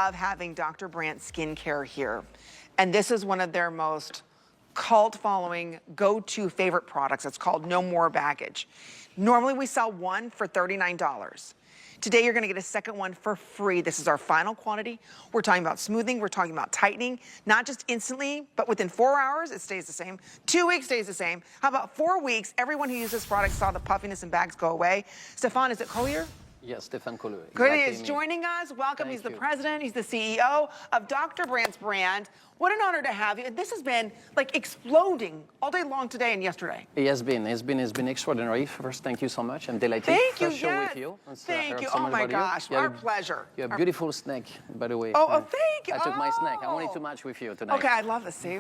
Love having Dr. Brandt Skincare here. And this is one of their most cult following, go-to favorite products. It's called No More Baggage. Normally we sell one for $39. Today you're gonna get a second one for free. This is our final quantity. We're talking about smoothing, we're talking about tightening, not just instantly, but within 4 hours, it stays the same. 2 weeks stays the same. How about 4 weeks? Everyone who used this product saw the puffiness and bags go away. Stefan, is it Collier? Yes, Stefan Collier. Good, he is joining us. Welcome. He's the president. He's the CEO of Dr. Brandt's brand. What an honor to have you. This has been like exploding all day long today and yesterday. It has been. It's been extraordinary. First, thank you so much. I'm delighted. Thank you. Show with you. Thank you. Oh my gosh, our pleasure. You have a beautiful snack, by the way. Oh, thank you. I took my snack. I wanted to match with you tonight. Okay, I love this. See?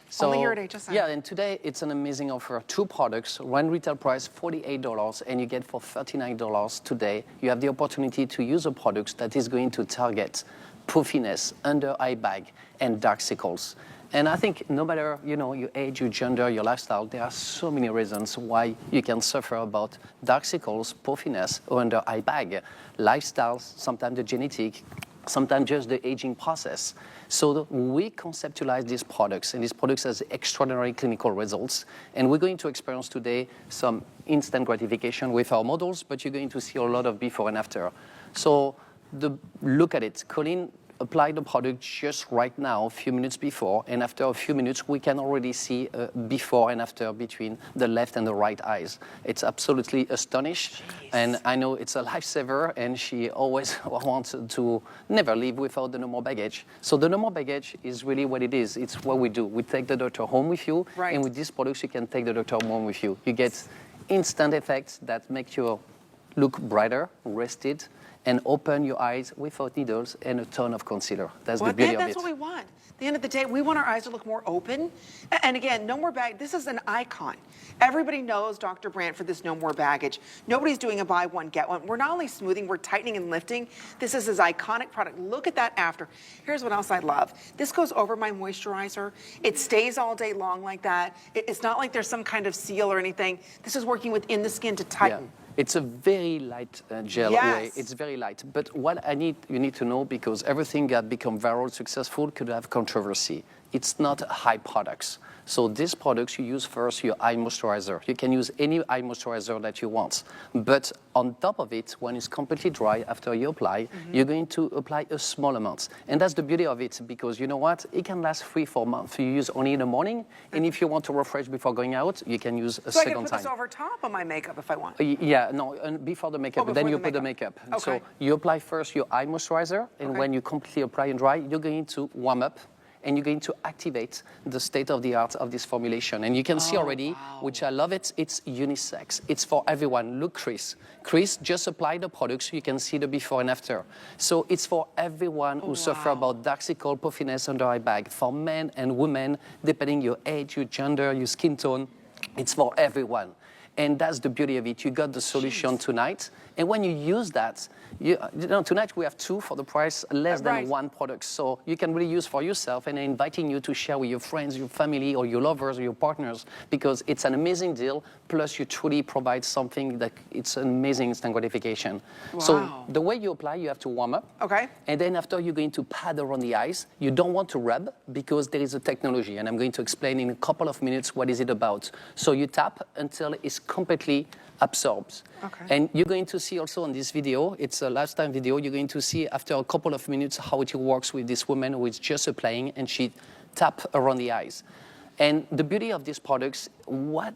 So, only here at HSN. Yeah, and today it's an amazing offer. 2 products, one retail price $48, and you get for $39 today. You have the opportunity to use a product that is going to target puffiness, under eye bag, and dark circles. And I think no matter your age, your gender, your lifestyle, there are so many reasons why you can suffer about dark circles, puffiness, or under eye bag. Lifestyles, sometimes the genetic, sometimes just the aging process. So we conceptualize these products, and these products has extraordinary clinical results. And we're going to experience today some instant gratification with our models, but you're going to see a lot of before and after. So look at it. Colleen applied the product just right now, a few minutes before, and after a few minutes, we can already see before and after between the left and the right eyes. It's absolutely astonishing, and I know it's a lifesaver, and she always wants to never leave without the No More Baggage. So the No More Baggage is really what it is. It's what we do. We take the doctor home with you, and with these products, you can take the doctor home with you. You get instant effects that make you look brighter, rested, and open your eyes without needles and a ton of concealer. That's the beauty of it. That's what we want. At the end of the day, we want our eyes to look more open. And again, No More Baggage, this is an icon. Everybody knows Dr. Brandt for this No More Baggage. Nobody's doing a buy one, get one. We're not only smoothing, we're tightening and lifting. This is his iconic product. Look at that after. Here's what else I love. This goes over my moisturizer. It stays all day long like that. It's not like there's some kind of seal or anything. This is working within the skin to tighten. Yeah. It's a very light gel way. It's very light. But what you need to know, because everything that become viral successful could have controversy. It's not high products. So these products, you use first your eye moisturizer. You can use any eye moisturizer that you want. But on top of it, when it's completely dry after you apply, you're going to apply a small amount. And that's the beauty of it, because you know what? It can last 3-4 months. You use only in the morning, and if you want to refresh before going out, you can use a second time. So I can put this over top of my makeup if I want? Yeah, no, before the makeup, then you put the makeup. Okay. So you apply first your eye moisturizer, and when you completely apply and dry, you're going to warm up, and you're going to activate the state-of-the-art of this formulation. And you can see already, which I love it, it's unisex. It's for everyone. Look, Chris. Chris just applied the products, so you can see the before and after. So it's for everyone who suffer about dark circle, puffiness, under eye bag. For men and women, depending your age, your gender, your skin tone, it's for everyone. And that's the beauty of it. You got the solution tonight. And when you use that, tonight we have 2 for the price less than 1 product. So you can really use for yourself, and I'm inviting you to share with your friends, your family, or your lovers, or your partners, because it's an amazing deal. Plus, you truly provide something that it's an amazing instant gratification. Wow. So the way you apply, you have to warm up. Okay. And then after, you're going to pad around the eyes. You don't want to rub, because there is a technology, and I'm going to explain in a couple of minutes what is it about. So you tap until it's completely absorbs. Okay. And you're going to see also on this video, it's a lifetime video, you're going to see after a couple of minutes how it works with this woman who is just applying, and she tap around the eyes. And the beauty of these products,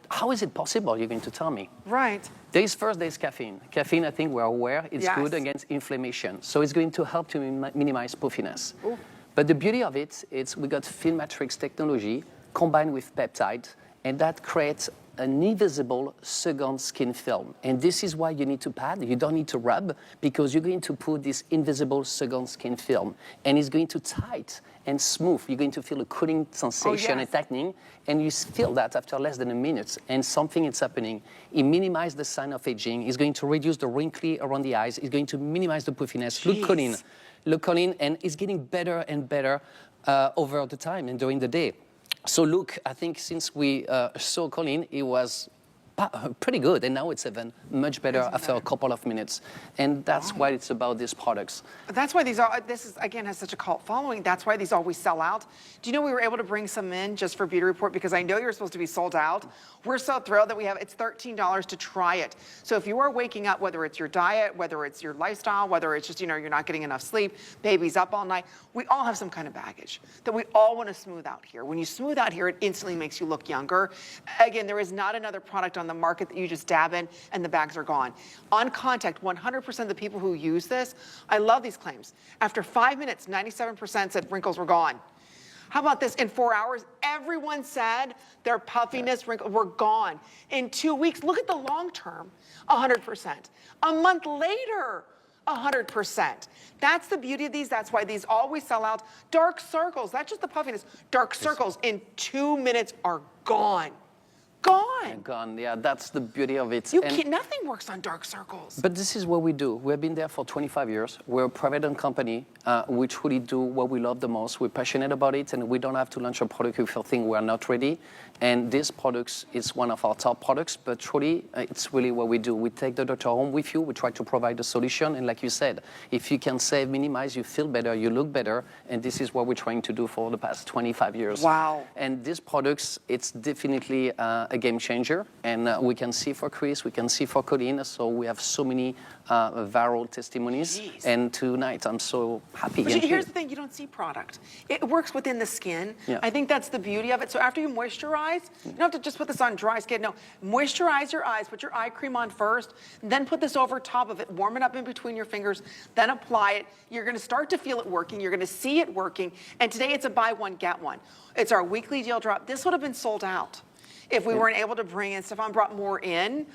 how is it possible, you're going to tell me? Right. There's caffeine. Caffeine, I think we're aware, it's good against inflammation. So it's going to help to minimize puffiness. Ooh. But the beauty of it is we got film matrix technology combined with peptide, and that creates an invisible second skin film. And this is why you need to pad. You don't need to rub, because you're going to put this invisible second skin film, and it's going to tight and smooth. You're going to feel a cooling sensation and tightening, and you feel that after less than a minute, and something is happening. It minimizes the sign of aging. It's going to reduce the wrinkly around the eyes. It's going to minimize the puffiness. Look, Colleen, and it's getting better and better over the time and during the day. So look, I think since we saw Colleen, it was pretty good, and now it's even much better after a couple of minutes. And that's why it's about these products. That's why this is, again, has such a cult following. That's why these always sell out. Do you know we were able to bring some in just for Beauty Report because I know you're supposed to be sold out. We're so thrilled that we have, it's $13 to try it. So if you are waking up, whether it's your diet, whether it's your lifestyle, whether it's just, you're not getting enough sleep, baby's up all night, we all have some kind of baggage that we all want to smooth out here. When you smooth out here, it instantly makes you look younger. Again, there is not another product on the market that you just dab in and the bags are gone. On contact, 100% of the people who use this, I love these claims. After 5 minutes, 97% said wrinkles were gone. How about this? In 4 hours, everyone said their puffiness, wrinkles were gone. In 2 weeks, look at the long term, 100%. A month later, 100%. That's the beauty of these. That's why these always sell out. Dark circles, that's just the puffiness. Dark circles in 2 minutes are gone. Gone. Gone, yeah, that's the beauty of it. Nothing works on dark circles. But this is what we do. We've been there for 25 years. We're a private-owned company. We truly do what we love the most. We're passionate about it, and we don't have to launch a product if we think we're not ready. And this product is one of our top products, but truly, it's really what we do. We take the doctor home with you. We try to provide a solution. And like you said, if you can save, minimize, you feel better, you look better. And this is what we're trying to do for the past 25 years. Wow. And these products, it's definitely a game changer, and we can see for Chris, we can see for Colleen, so we have so many viral testimonies. Jeez. And tonight I'm so happy. But here's the thing, you don't see product. It works within the skin. Yeah. I think that's the beauty of it. So after you moisturize, you don't have to just put this on dry skin. No, moisturize your eyes, put your eye cream on first, then put this over top of it, warm it up in between your fingers, then apply it. You're gonna start to feel it working, you're gonna see it working, and today it's a buy one, get one. It's our weekly deal drop. This would have been sold out if we weren't able to bring in. Stefan brought more in.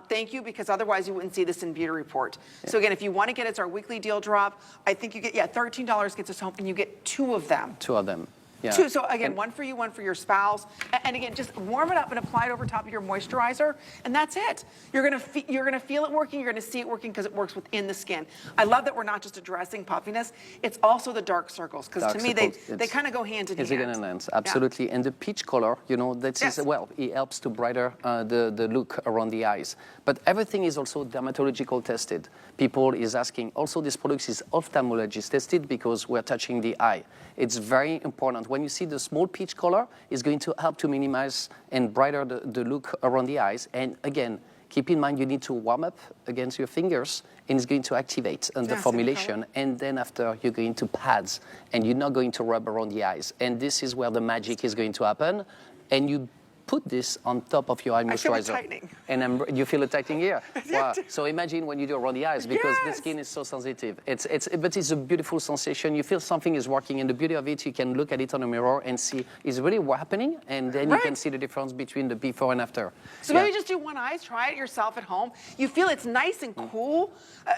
Thank you, because otherwise you wouldn't see this in Beauty Report. So again, if you want to get it, it's our weekly deal drop. I think you get, $13 gets us home, and you get 2 of them. 2 of them. Yeah. 2, so again, one for you, one for your spouse. And again, just warm it up and apply it over top of your moisturizer, and that's it. You're gonna feel it working, you're gonna see it working because it works within the skin. I love that we're not just addressing puffiness, it's also the dark circles, because to me, they kind of go hand in hand. It's hand in hand, absolutely. Yeah. And the peach color, that is, well, it helps to brighten the look around the eyes. But everything is also dermatological tested. People is asking, also this product is ophthalmologist tested because we're touching the eye. It's very important. When you see the small peach color, it's going to help to minimize and brighten the look around the eyes. And again, keep in mind you need to warm up against your fingers, and it's going to activate the formulation. And then after, you're going to pads, and you're not going to rub around the eyes. And this is where the magic is going to happen. And you put this on top of your eye moisturizer. I feel it tightening. And you feel it tightening here? Wow. So imagine when you do around the eyes, because the skin is so sensitive. But it's a beautiful sensation. You feel something is working, and the beauty of it, you can look at it on a mirror and see, is really happening? And then you can see the difference between the before and after. So maybe just do one eye, try it yourself at home. You feel it's nice and cool,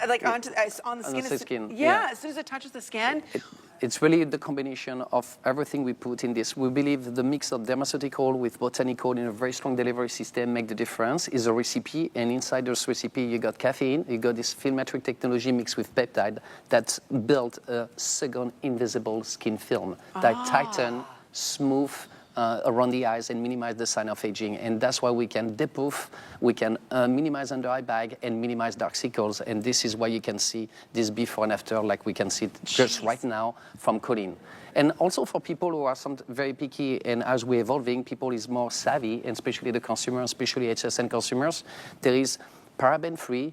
like on the skin. Yeah, as soon as it touches the skin. It's really the combination of everything we put in this. We believe the mix of dermaceutical with botanical in a very strong delivery system make the difference. Is a recipe, and inside this recipe you got caffeine, you got this filmatric technology mixed with peptide that built a second invisible skin film that tighten, smooth, around the eyes and minimize the sign of aging. And that's why we can depuff, we can minimize under eye bag and minimize dark circles. And this is why you can see this before and after, like we can see it just right now from Colleen. And also for people who are very picky, and as we're evolving, people is more savvy, and especially the consumer, especially HSN consumers, there is paraben-free,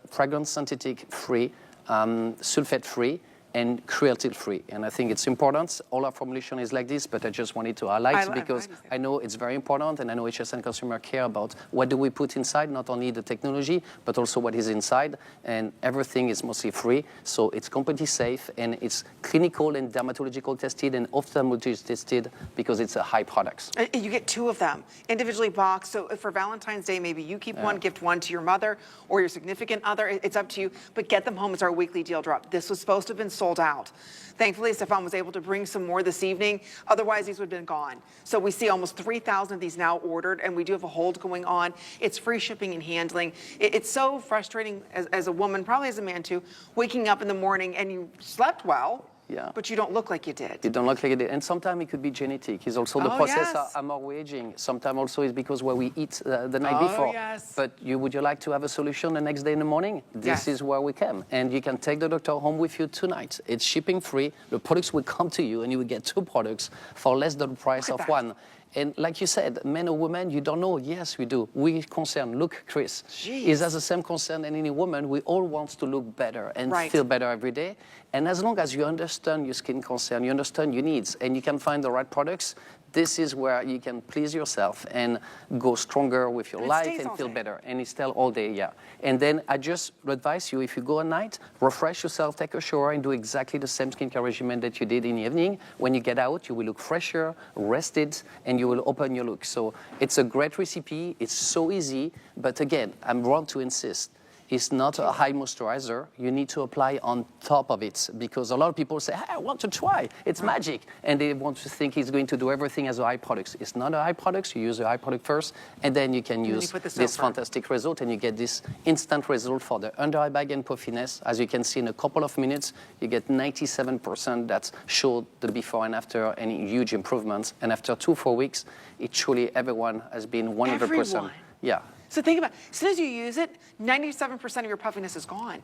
fragrance synthetic-free, sulfate-free, and cruelty-free. And I think it's important. All our formulation is like this, but I just wanted to highlight because I know it's very important, and I know HSN consumer care about what do we put inside, not only the technology, but also what is inside. And everything is mostly free, so it's completely safe, and it's clinical and dermatological tested and ophthalmologist tested because it's a high product. You get 2 of them, individually boxed. So for Valentine's Day, maybe you keep one, gift one to your mother or your significant other. It's up to you, but get them home. It's our weekly deal drop. This was supposed to have been sold out. Thankfully, Stefan was able to bring some more this evening. Otherwise, these would have been gone. So we see almost 3,000 of these now ordered, and we do have a hold going on. It's free shipping and handling. It's so frustrating as a woman, probably as a man too, waking up in the morning and you slept well. Yeah. but you don't look like you did. You don't look like it. And sometimes it could be genetic. It's also the process yes. of more aging. Sometimes also it's because where we eat the night Oh, before. yes. But would you like to have a solution the next day in the morning? This Yes. is where we come. And you can take the doctor home with you tonight. It's shipping free. The products will come to you and you will get 2 products for less than the price Look of at that. one. And like you said, men or women, you don't know. Yes, we do. We concern. Look, Chris, Jeez. is has the same concern as any woman. We all want to look better and Right. feel better every day. And as long as you understand your skin concern, you understand your needs, and you can find the right products, this is where you can please yourself and go stronger with your And it life stays and all feel day. better. And it's still all day, yeah. And then I just advise you, if you go at night, refresh yourself, take a shower, and do exactly the same skincare regimen that you did in the evening. When you get out, you will look fresher, rested, and you will open your look. So it's a great recipe. It's so easy. But again, I'm wrong to insist. It's not a high moisturizer. You need to apply on top of it because a lot of people say, hey, I want to try. It's magic. And they want to think it's going to do everything as a eye product. It's not a eye product. You use the eye product first, and then you can use put the this soap on. fantastic result, and you get this instant result for the under eye bag and puffiness. As you can see, in a couple of minutes, you get 97% that showed the before and after any huge improvements. And after 2-4 weeks, it truly everyone has been 100%. Everyone. Yeah. So think about, as soon as you use it, 97% of your puffiness is gone.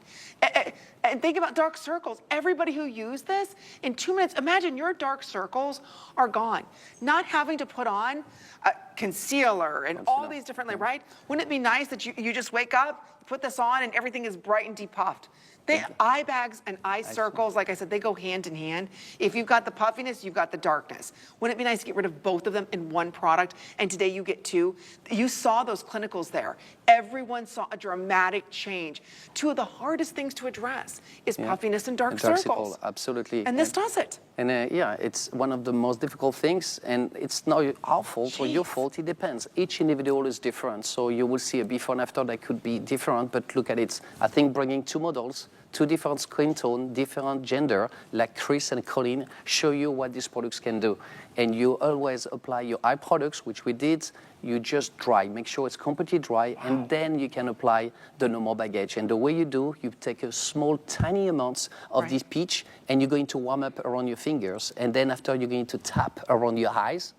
And think about dark circles. Everybody who used this, in 2 minutes, imagine your dark circles are gone. Not having to put on a concealer and all these different, right? Wouldn't it be nice that you just wake up, put this on, and everything is bright and depuffed? Eye bags and eye circles, like I said, they go hand in hand. If you've got the puffiness, you've got the darkness. Wouldn't it be nice to get rid of both of them in one product? And today you get 2. You saw those clinicals there. Everyone saw a dramatic change. 2 of the hardest things to address is puffiness and dark circles. Circle, absolutely. And this does it. And yeah, it's one of the most difficult things, and it's not our fault or your fault. It depends. Each individual is different, so you will see a before and after that could be different. But look at it. I think bringing 2 models, 2 different skin tone, different gender, like Chris and Colleen, show you what these products can do. And you always apply your eye products, which we did. You just dry, make sure it's completely dry, and then you can apply the no more baggage. And the way you do, you take a small, tiny amounts of this peach, and you're going to warm up around your fingers, and then after you're going to tap around your eyes.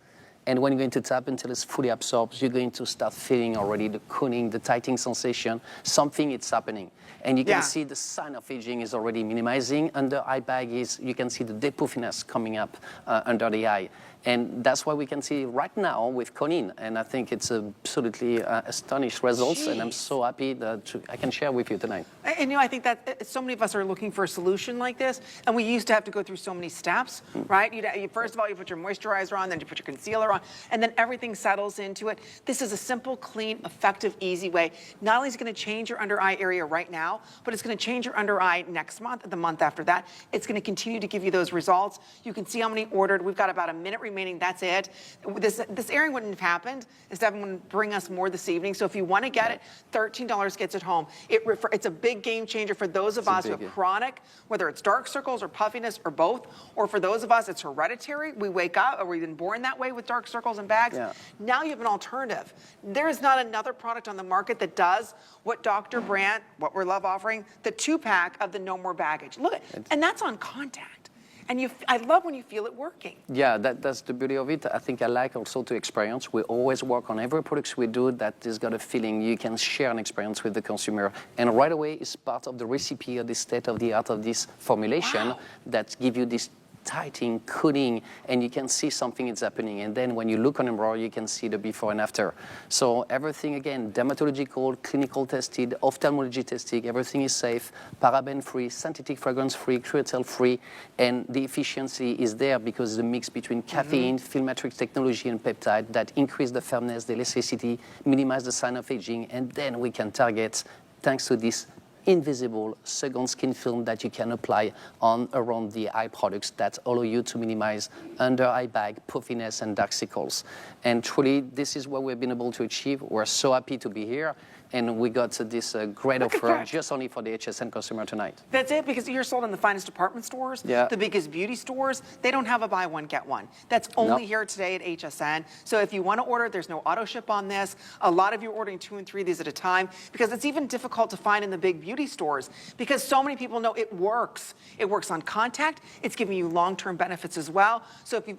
And when you're going to tap until it's fully absorbed, you're going to start feeling already the cooling, the tightening sensation, something is happening. And you can see the sign of aging is already minimizing. Under eye bag is, you can see the depuffiness coming up under the eye. And that's what we can see right now with Colleen. And I think it's absolutely astonished results. And I'm so happy that I can share with you tonight. And I think that so many of us are looking for a solution like this. And we used to have to go through so many steps, right? First of all, you put your moisturizer on, then you put your concealer on, and then everything settles into it. This is a simple, clean, effective, easy way. Not only is it going to change your under eye area right now, but it's going to change your under eye next month, the month after that. It's going to continue to give you those results. You can see how many ordered. We've got about a minute remaining. That's it. This airing wouldn't have happened if Devin wouldn't bring us more this evening. So if you want to get it, $13 gets it home. It's a big game changer for those of us who have chronic, whether it's dark circles or puffiness or both, or for those of us it's hereditary. We wake up or we've been born that way with dark circles and bags. Now you have an alternative. There is not another product on the market that does what Dr. Brandt, what we're love offering, the 2-pack of the No More Baggage. Look at, and that's on contact. And I love when you feel it working. Yeah, that's the beauty of it. I think I like also to experience. We always work on every product we do that has got a feeling you can share an experience with the consumer. And right away, it's part of the recipe or the state of the art of this formulation that give you this tightening, cooling, and you can see something is happening. And then when you look on the mirror, you can see the before and after. So everything, again, dermatological, clinical tested, ophthalmology tested, everything is safe, paraben-free, synthetic fragrance-free, cruelty-free, and the efficiency is there because the mix between caffeine, film matrix technology, and peptide that increase the firmness, the elasticity, minimize the sign of aging, and then we can target, thanks to this invisible second skin film that you can apply on around the eye products that allow you to minimize under eye bag, puffiness, and dark circles. And truly, this is what we've been able to achieve. We're so happy to be here. and we got this great Look at offer that. just only for the HSN customer tonight. That's it, because you're sold in the finest department stores, Yeah. the biggest beauty stores. They don't have a buy one, get one. That's only Nope. here today at HSN. So if you want to order, there's no auto ship on this. A lot of you are ordering 2 and 3 of these at a time, because it's even difficult to find in the big beauty stores, because so many people know it works. It works on contact. It's giving you long-term benefits as well. So if you've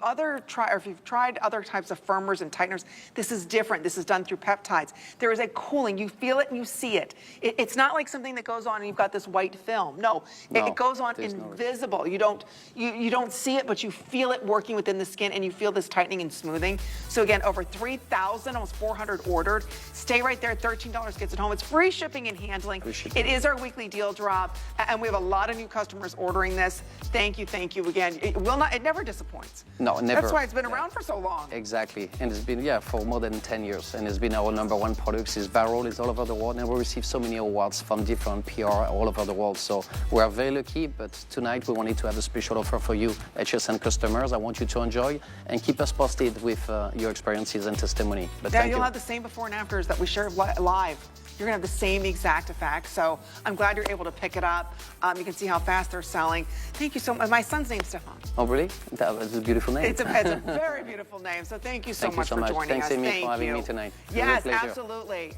tried other types of firmers and tighteners, this is different. This is done through peptides. There is a cooling. You feel it and you see it. It's not like something that goes on and you've got this white film. No, it goes on there's no invisible. You don't see it, but you feel it working within the skin, and you feel this tightening and smoothing. So again, over 3,000, almost 400 ordered. Stay right there. $13 gets it home. It's free shipping and handling. Free shipping. It is our weekly deal drop, and we have a lot of new customers ordering this. Thank you again. It never disappoints. No, never. That's why it's been around for so long. Exactly, and it's been, for more than 10 years, and it's been our #1 product. It's viral, it's all over the world, and we receive so many awards from different PR all over the world. So we are very lucky, but tonight we wanted to have a special offer for you, HSN customers. I want you to enjoy and keep us posted with your experiences and testimony. But Yeah, thank you'll you. have the same before and afters that we shared live. You're gonna have the same exact effect. So I'm glad you're able to pick it up. You can see how fast they're selling. Thank you so much. My son's name's Stefan. Oh, really? That was a beautiful name. It's a very beautiful name. So thank you so Thank you much so for much. joining Thanks, us. Amy, Thank for having you. me tonight. It was a Yes, pleasure. absolutely.